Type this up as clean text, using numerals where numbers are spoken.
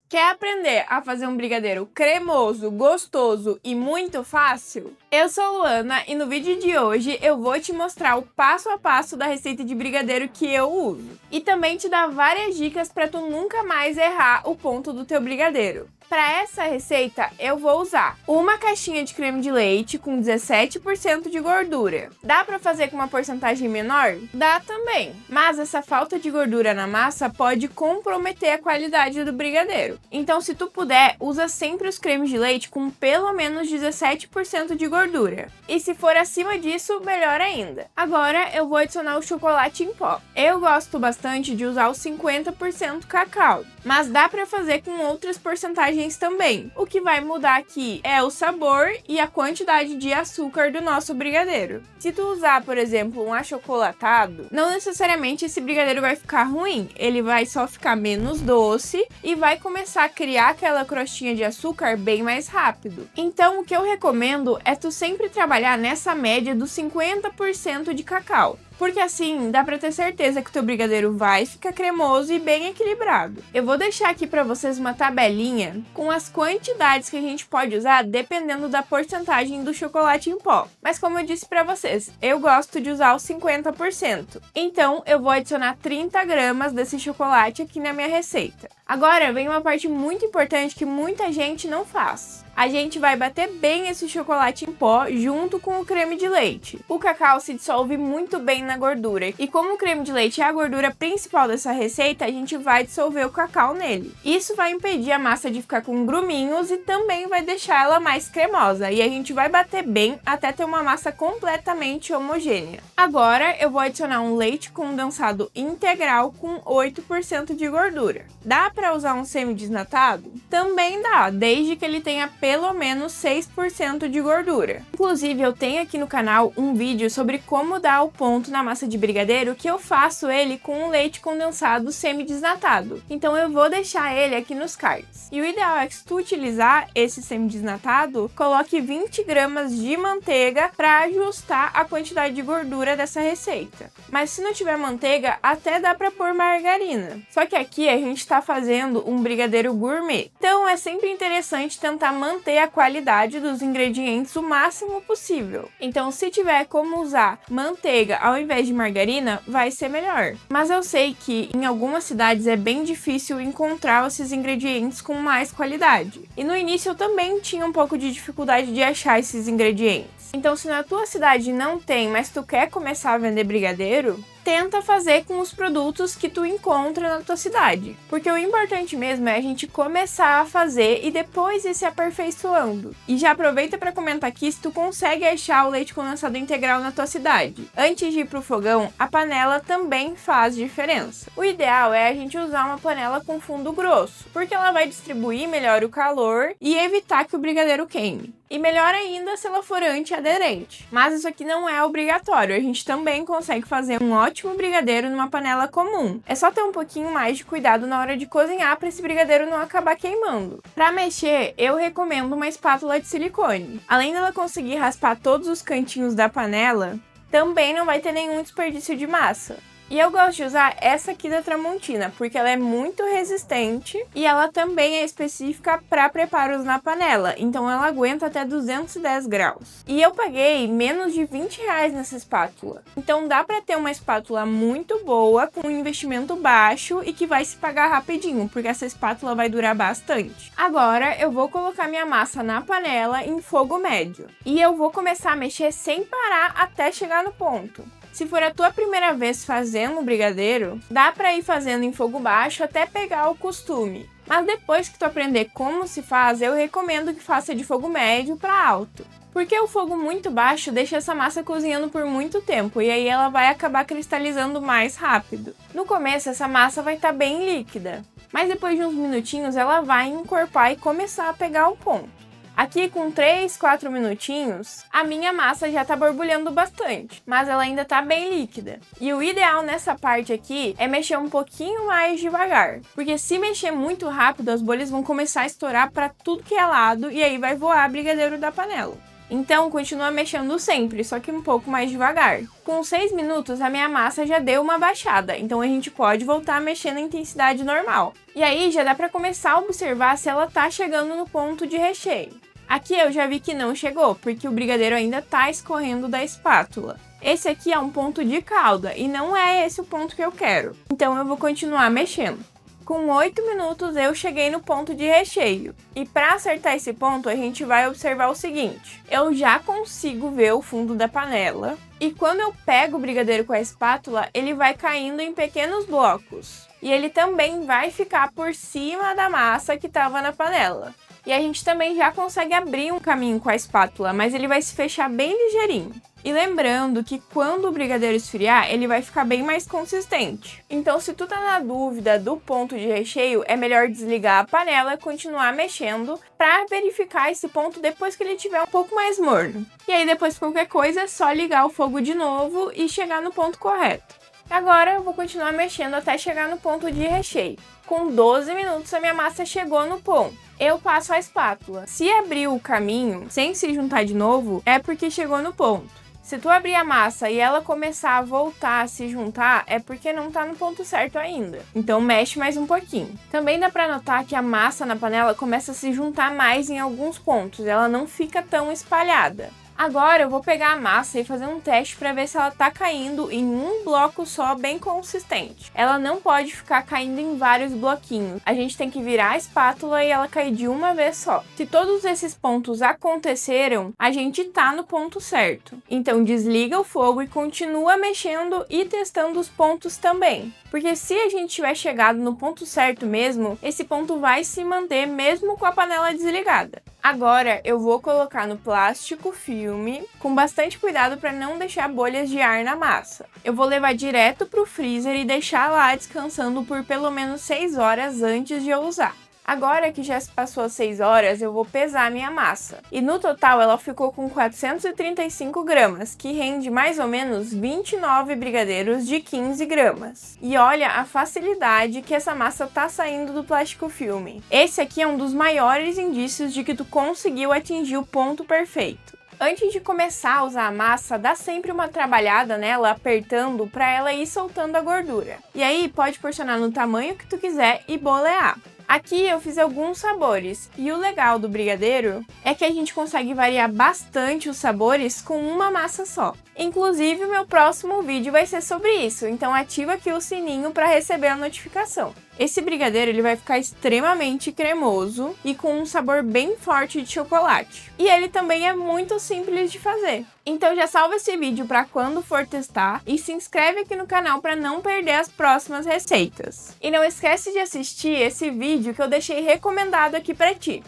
Quer aprender a fazer um brigadeiro cremoso, gostoso e muito fácil? Eu sou Luana e no vídeo de hoje eu vou te mostrar o passo a passo da receita de brigadeiro que eu uso. E também te dar várias dicas para tu nunca mais errar o ponto do teu brigadeiro. Para essa receita, eu vou usar uma caixinha de creme de leite com 17% de gordura. Dá para fazer com uma porcentagem menor? Dá também, mas essa falta de gordura na massa pode comprometer a qualidade do brigadeiro. Então, se tu puder, usa sempre os cremes de leite com pelo menos 17% de gordura. E se for acima disso, melhor ainda. Agora, eu vou adicionar o chocolate em pó. Eu gosto bastante de usar o 50% cacau, mas dá para fazer com outras porcentagens também. O que vai mudar aqui é o sabor e a quantidade de açúcar do nosso brigadeiro. Se tu usar, por exemplo, um achocolatado, não necessariamente esse brigadeiro vai ficar ruim, ele vai só ficar menos doce e vai começar a criar aquela crostinha de açúcar bem mais rápido. Então, o que eu recomendo é tu sempre trabalhar nessa média dos 50% de cacau. Porque assim, dá pra ter certeza que o teu brigadeiro vai ficar cremoso e bem equilibrado. Eu vou deixar aqui pra vocês uma tabelinha com as quantidades que a gente pode usar dependendo da porcentagem do chocolate em pó. Mas como eu disse pra vocês, eu gosto de usar os 50%. Então, eu vou adicionar 30 gramas desse chocolate aqui na minha receita. Agora, vem uma parte muito importante que muita gente não faz. A gente vai bater bem esse chocolate em pó junto com o creme de leite. O cacau se dissolve muito bem na gordura e como o creme de leite é a gordura principal dessa receita, a gente vai dissolver o cacau nele. Isso vai impedir a massa de ficar com gruminhos e também vai deixar ela mais cremosa. E a gente vai bater bem até ter uma massa completamente homogênea. Agora eu vou adicionar um leite condensado integral com 8% de gordura. Dá para usar um semi-desnatado? Também dá, desde que ele tenha pelo menos 6% de gordura. Inclusive, eu tenho aqui no canal um vídeo sobre como dar o ponto na massa de brigadeiro, que eu faço ele com um leite condensado semi-desnatado. Então eu vou deixar ele aqui nos cards. E o ideal é que se tu utilizar esse semi-desnatado, coloque 20 gramas de manteiga para ajustar a quantidade de gordura dessa receita. Mas se não tiver manteiga, até dá para pôr margarina. Só que aqui a gente está fazendo um brigadeiro gourmet. Então é sempre interessante tentar manter a qualidade dos ingredientes o máximo possível. Então, se tiver como usar manteiga ao invés de margarina, vai ser melhor. Mas eu sei que em algumas cidades é bem difícil encontrar esses ingredientes com mais qualidade. E no início eu também tinha um pouco de dificuldade de achar esses ingredientes. Então, se na tua cidade não tem, mas tu quer começar a vender brigadeiro, tenta fazer com os produtos que tu encontra na tua cidade. Porque o importante mesmo é a gente começar a fazer e depois ir se aperfeiçoando. E já aproveita para comentar aqui se tu consegue achar o leite condensado integral na tua cidade. Antes de ir pro fogão, a panela também faz diferença. O ideal é a gente usar uma panela com fundo grosso, porque ela vai distribuir melhor o calor e evitar que o brigadeiro queime. E melhor ainda se ela for antiaderente. Mas isso aqui não é obrigatório, a gente também consegue fazer um ótimo brigadeiro numa panela comum. É só ter um pouquinho mais de cuidado na hora de cozinhar para esse brigadeiro não acabar queimando. Para mexer, eu recomendo uma espátula de silicone. Além dela conseguir raspar todos os cantinhos da panela, também não vai ter nenhum desperdício de massa. E eu gosto de usar essa aqui da Tramontina, porque ela é muito resistente e ela também é específica para preparos na panela, então ela aguenta até 210 graus. E eu paguei menos de 20 reais nessa espátula, então dá para ter uma espátula muito boa, com um investimento baixo e que vai se pagar rapidinho, porque essa espátula vai durar bastante. Agora eu vou colocar minha massa na panela em fogo médio e eu vou começar a mexer sem parar até chegar no ponto. Se for a tua primeira vez fazendo um brigadeiro, dá para ir fazendo em fogo baixo até pegar o costume. Mas depois que tu aprender como se faz, eu recomendo que faça de fogo médio para alto. Porque o fogo muito baixo deixa essa massa cozinhando por muito tempo e aí ela vai acabar cristalizando mais rápido. No começo essa massa vai estar bem líquida, mas depois de uns minutinhos ela vai encorpar e começar a pegar o ponto. Aqui com 3, 4 minutinhos, a minha massa já tá borbulhando bastante, mas ela ainda tá bem líquida. E o ideal nessa parte aqui é mexer um pouquinho mais devagar, porque se mexer muito rápido, as bolhas vão começar a estourar para tudo que é lado e aí vai voar brigadeiro da panela. Então, continua mexendo sempre, só que um pouco mais devagar. Com 6 minutos, a minha massa já deu uma baixada, então a gente pode voltar a mexer na intensidade normal. E aí, já dá para começar a observar se ela tá chegando no ponto de recheio. Aqui eu já vi que não chegou, porque o brigadeiro ainda tá escorrendo da espátula. Esse aqui é um ponto de calda, e não é esse o ponto que eu quero. Então eu vou continuar mexendo. Com 8 minutos eu cheguei no ponto de recheio. E para acertar esse ponto, a gente vai observar o seguinte. Eu já consigo ver o fundo da panela. E quando eu pego o brigadeiro com a espátula, ele vai caindo em pequenos blocos. E ele também vai ficar por cima da massa que estava na panela. E a gente também já consegue abrir um caminho com a espátula, mas ele vai se fechar bem ligeirinho. E lembrando que quando o brigadeiro esfriar, ele vai ficar bem mais consistente. Então, se tu tá na dúvida do ponto de recheio, é melhor desligar a panela e continuar mexendo para verificar esse ponto depois que ele estiver um pouco mais morno. E aí, depois de qualquer coisa, é só ligar o fogo de novo e chegar no ponto correto. Agora, eu vou continuar mexendo até chegar no ponto de recheio. Com 12 minutos, a minha massa chegou no ponto. Eu passo a espátula. Se abrir o caminho sem se juntar de novo, é porque chegou no ponto. Se tu abrir a massa e ela começar a voltar a se juntar, é porque não tá no ponto certo ainda. Então mexe mais um pouquinho. Também dá pra notar que a massa na panela começa a se juntar mais em alguns pontos, ela não fica tão espalhada. Agora eu vou pegar a massa e fazer um teste para ver se ela tá caindo em um bloco só bem consistente. Ela não pode ficar caindo em vários bloquinhos. A gente tem que virar a espátula e ela cair de uma vez só. Se todos esses pontos aconteceram, a gente tá no ponto certo. Então desliga o fogo e continua mexendo e testando os pontos também. Porque se a gente tiver chegado no ponto certo mesmo, esse ponto vai se manter mesmo com a panela desligada. Agora eu vou colocar no plástico filme, com bastante cuidado para não deixar bolhas de ar na massa. Eu vou levar direto para o freezer e deixar lá descansando por pelo menos 6 horas antes de eu usar. Agora que já se passou as 6 horas, eu vou pesar a minha massa. E no total ela ficou com 435 gramas, que rende mais ou menos 29 brigadeiros de 15 gramas. E olha a facilidade que essa massa tá saindo do plástico filme. Esse aqui é um dos maiores indícios de que tu conseguiu atingir o ponto perfeito. Antes de começar a usar a massa, dá sempre uma trabalhada nela, apertando para ela ir soltando a gordura. E aí pode porcionar no tamanho que tu quiser e bolear. Aqui eu fiz alguns sabores, e o legal do brigadeiro é que a gente consegue variar bastante os sabores com uma massa só. Inclusive o meu próximo vídeo vai ser sobre isso, então ativa aqui o sininho para receber a notificação. Esse brigadeiro ele vai ficar extremamente cremoso e com um sabor bem forte de chocolate. E ele também é muito simples de fazer. Então já salva esse vídeo para quando for testar e se inscreve aqui no canal para não perder as próximas receitas. E não esquece de assistir esse vídeo que eu deixei recomendado aqui para ti.